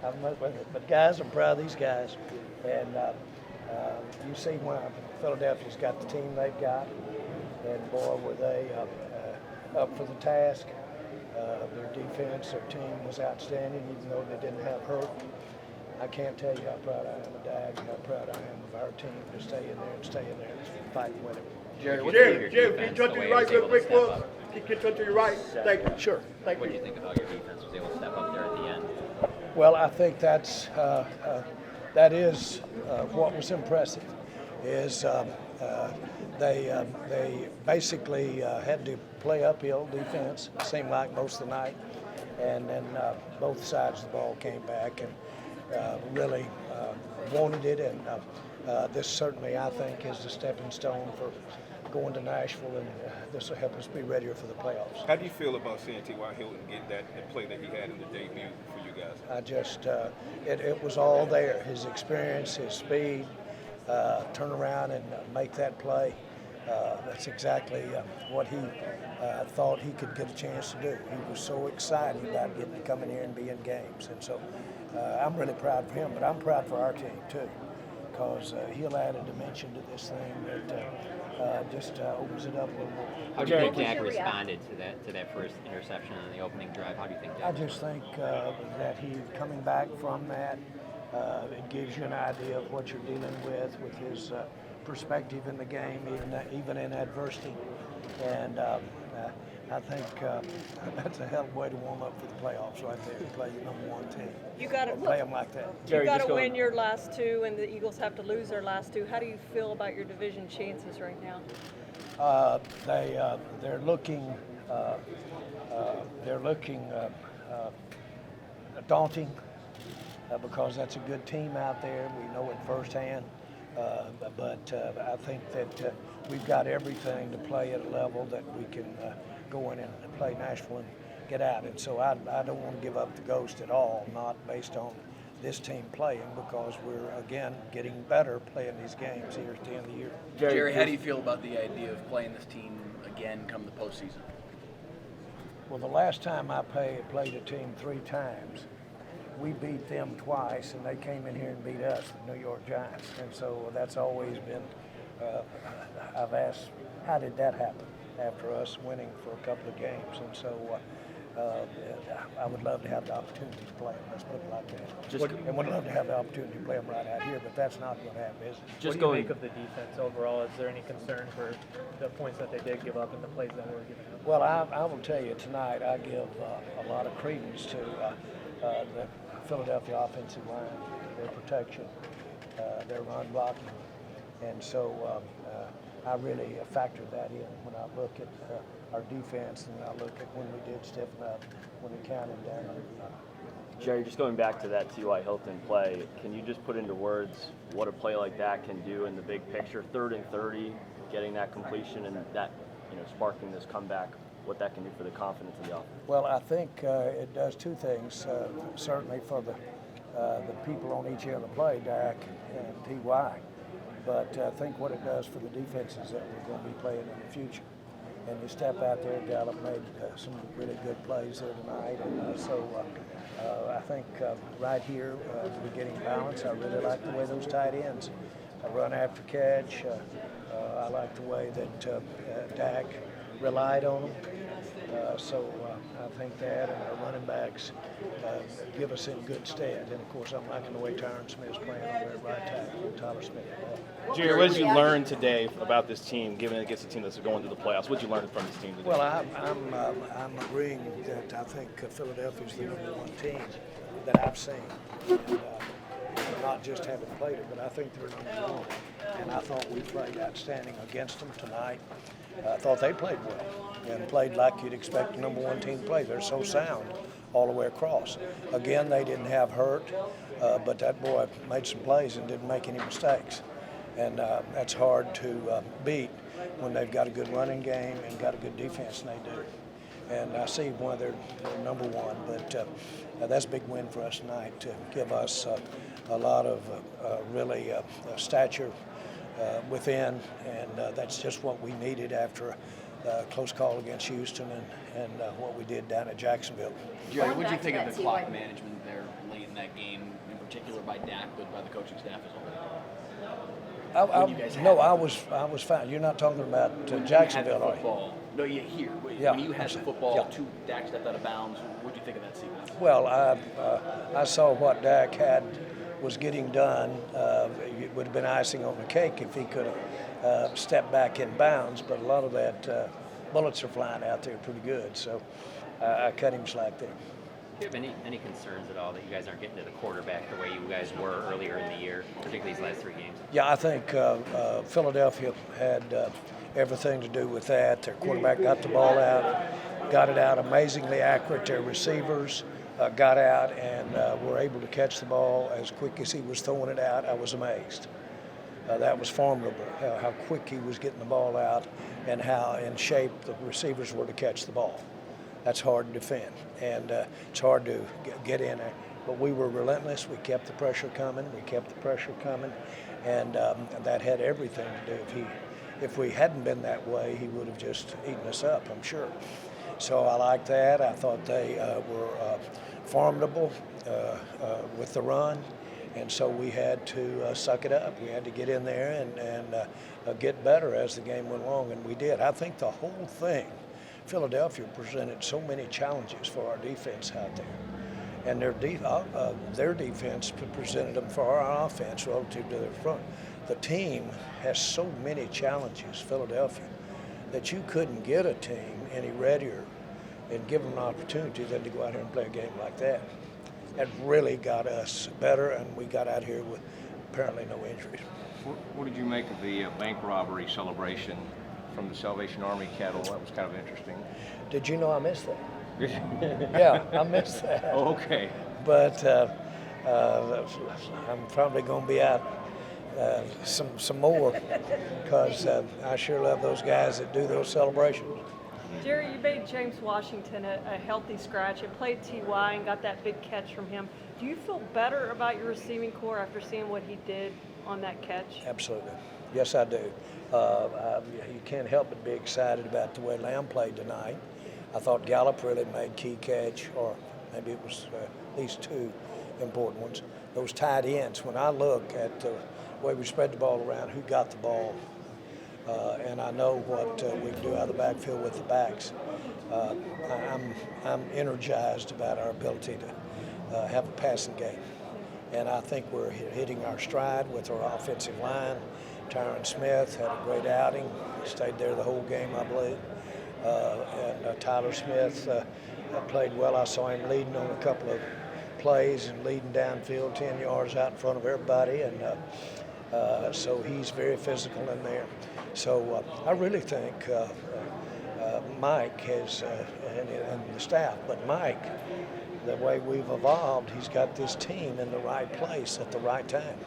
I've met with it. But guys, I'm proud of these guys. And you see why Philadelphia's got the team they've got. And boy, were they up for the task. Their defense, their team was outstanding, even though they didn't have Hurt. I can't tell you how proud I am of Dak and how proud I am of our team to stay in there and fight and win it. Jerry, can you turn to your right real quick, Will? Can you turn to your right? Thank you. Sure. Thank What you. do you think about your defense was able to step up there at the end? Well, I think that is what was impressive. Is they basically had to play uphill defense. It seemed like most of the night, and then both sides of the ball came back and really wanted it. And this certainly, I think, is the stepping stone for going to Nashville, and this will help us be readier for the playoffs. How do you feel about seeing T.Y. Hilton get that play that he had in the debut for you guys? I just, it was all there. His experience, his speed, turn around and make that play. That's exactly what he thought he could get a chance to do. He was so excited about getting to come in here and be in games. And so I'm really proud of him, but I'm proud for our team too, because he'll add a dimension to this thing that just opens it up a little more. How do you think Dak responded to that first interception on the opening drive? How do you think Dak I just think that he coming back from that, it gives you an idea of what you're dealing with his perspective in the game, even in adversity. And I think that's a hell of a way to warm up for the playoffs right there, to play your number one team. You got to play them like that. You got to win your last two, and the Eagles have to lose their last two. How do you feel about your division chances right now? They're looking daunting because that's a good team out there. We know it firsthand. But I think that we've got everything to play at a level that we can go in and play Nashville and get out. And so I don't want to give up the ghost at all, not based on this team playing, because we're, again, getting better playing these games here at the end of the year. Jerry, how do you feel about the idea of playing this team again come the postseason? Well, the last time I played a team 3 times, we beat them twice, and they came in here and beat us, the New York Giants. And so that's always been, I've asked, how did that happen after us winning for a couple of games? And so I would love to have the opportunity to play them, let's put it like that. And would love to have the opportunity to play them right out here, but that's not going to happen, is it? What do you make of the defense overall? Is there any concern for the points that they did give up and the plays that were given up? Well, I will tell you tonight, I give a lot of credence to the Philadelphia offensive line, their protection, their run blocking. And so I really factored that in when I look at our defense, and I look at when we did stiffen up, when it counted down. Jerry, just going back to that T.Y. Hilton play, can you just put into words what a play like that can do in the big picture? 3rd and 30, getting that completion and that, sparking this comeback, what that can do for the confidence of the offense? Well, I think it does 2 things. Certainly for the people on each end of the play, Dak and T.Y. But I think what it does for the defenses that we're going to be playing in the future. And you step out there, Gallup made some really good plays there tonight. And so I think right here, we're getting balance. I really like the way those tight ends run after catch. I like the way that Dak relied on them. So I think that and our running backs give us in good stead. And, of course, I'm liking the way Tyron Smith's playing over at right tackle and Tyler Smith. Jerry, what did you learn today about this team, given it against a team that's going to the playoffs? What did you learn from this team today? Well, I'm agreeing that I think Philadelphia's the number one team that I've seen. And, not just having played it, but I think they're number one. And I thought we played outstanding against them tonight. I thought they played well and played like you'd expect a number one team to play. They're so sound all the way across. Again, they didn't have Hurt, but that boy made some plays and didn't make any mistakes. And that's hard to beat when they've got a good running game and got a good defense, and they do. And I see why they're number one, but that's a big win for us tonight to give us a lot of really stature within, and that's just what we needed after a close call against Houston and what we did down at Jacksonville. Jerry, what did you think of the clock management there late in that game? particular by Dak, but by the coaching staff as well? I you guys had no, it. I was fine. You're not talking about Jacksonville, You had are the you? football. No, yeah, here. Yeah, When you had the I'm football, saying, yeah. Dak stepped out of bounds. What do you think of that sequence? Well, I saw what Dak was getting done. It would have been icing on the cake if he could have stepped back in bounds, but a lot of that bullets are flying out there pretty good. So I cut him slack there. Do you have any concerns at all that you guys aren't getting to the quarterback the way you guys were earlier in the year, particularly these last 3 games? Yeah, I think Philadelphia had everything to do with that. Their quarterback got the ball out, got it out amazingly accurate. Their receivers got out and were able to catch the ball as quick as he was throwing it out. I was amazed. That was formidable, how quick he was getting the ball out and how in shape the receivers were to catch the ball. That's hard to defend, and it's hard to get in there. But we were relentless. We kept the pressure coming. And that had everything to do. If we hadn't been that way, he would have just eaten us up, I'm sure. So I liked that. I thought they were formidable with the run, and so we had to suck it up. We had to get in there and get better as the game went along, and we did. I think the whole thing, Philadelphia presented so many challenges for our defense out there. And their defense presented them for our offense relative to their front. The team has so many challenges, Philadelphia, that you couldn't get a team any readier and give them an opportunity than to go out here and play a game like that. That really got us better, and we got out here with apparently no injuries. What did you make of the bank robbery celebration from the Salvation Army cattle? That was kind of interesting. Did you know I missed that? Yeah, I missed that. Oh, okay. But I'm probably going to be out some more because I sure love those guys that do those celebrations. Jerry, you made James Washington a healthy scratch and played T.Y. and got that big catch from him. Do you feel better about your receiving core after seeing what he did on that catch? Absolutely. Yes, I do. You can't help but be excited about the way Lamb played tonight. I thought Gallup really made key catch, or maybe it was at least 2 important ones. Those tight ends, when I look at the way we spread the ball around, who got the ball, and I know what we can do out of the backfield with the backs, I'm energized about our ability to have a passing game. And I think we're hitting our stride with our offensive line. Tyron Smith had a great outing. He stayed there the whole game, I believe. And Tyler Smith played well. I saw him leading on a couple of plays and leading downfield 10 yards out in front of everybody. And so he's very physical in there. So I really think Mike has, and the staff, but Mike, the way we've evolved, he's got this team in the right place at the right time.